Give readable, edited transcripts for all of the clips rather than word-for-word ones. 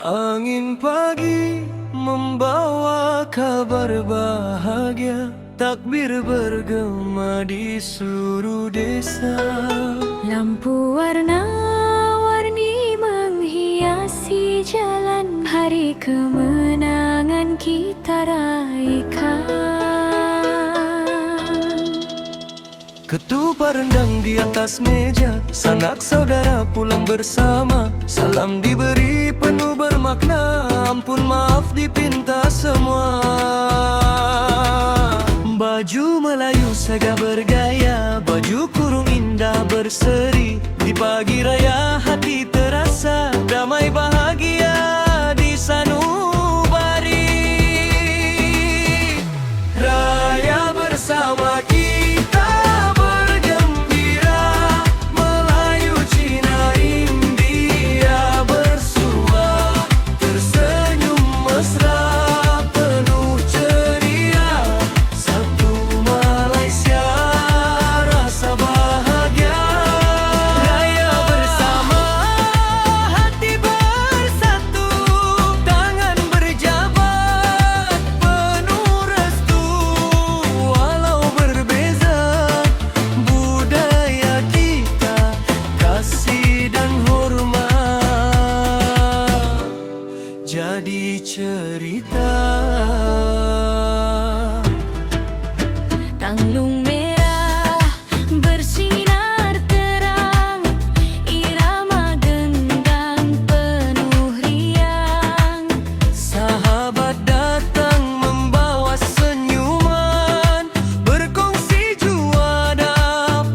Angin pagi membawa kabar bahagia, takbir bergema di seluruh desa. Lampu warna-warni menghiasi jalan, hari kemenangan kita raikan. Ketupat rendang di atas meja, sanak saudara pulang bersama. Salam diberi penuh bermakna, ampun maaf dipinta semua. Baju Melayu segah bergaya, baju kurung indah berseri. Di pagi raya hati terasa damai bahagia di sanubari. Raya bersama kita bergembira, Melayu, Cina, India bersua, tersenyum mesra penuh ceria. Satu Malaysia rasa bahagia. Raya bersama, hati bersatu, tangan berjabat penuh restu. Walau berbeza budaya kita, kasih dan hormat jadi cerita. Tanglung merah bersinar terang, irama gendang penuh riang. Sahabat datang membawa senyuman, berkongsi juada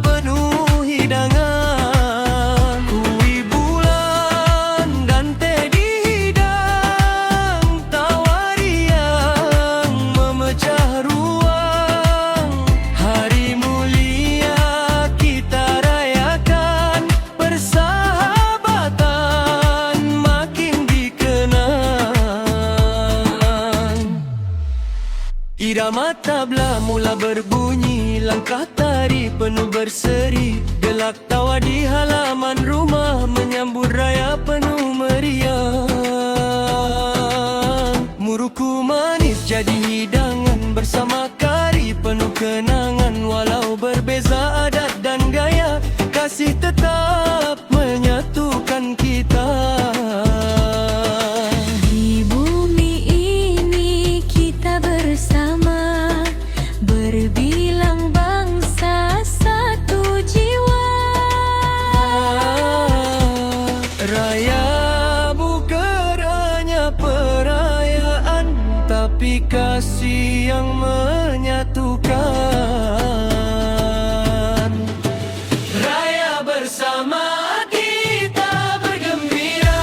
penuh hidangan. Kui bulan dan teh dihidang, tawa riang memecah ruang. Hari mulia kita rayakan, persahabatan makin dikenang. Irama tabla mula berbunyi, langkah tari penuh berseri. Gelak tawa di halaman rumah, menyambut raya penuh meriah. Muruku manis jadi hidangan, bersama kari penuh kenangan. Walau berbeza adat dan gaya, kasih tetap menyatukan kita. Di bumi ini kita bersama, berbilang bangsa satu jiwa. Raya bukan hanya perayaan, tapi kasih yang menyatukan. Raya bersama kita bergembira,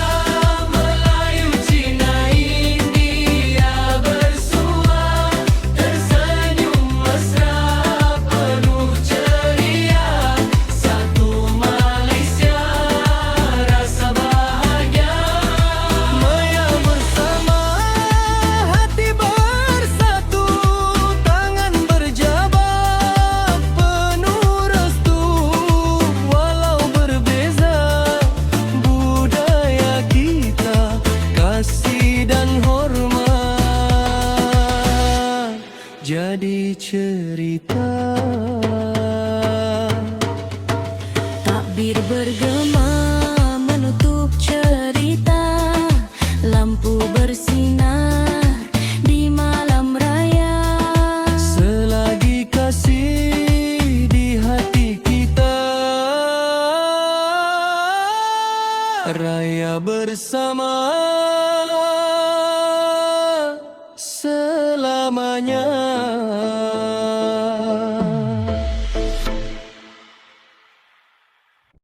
Melayu, Cina, India bersua, tersenyum mesra penuh ceria. Satu Malaysia rasa bahagia. Maya bersama, hati bersatu, tangan berjabat penuh restu. Walau berbeza budaya kita, kasih dan hormat jadi cerita. Takbir bergema menutup cerita, lampu bersinar di malam raya. Selagi kasih di hati kita, raya bersama selamanya.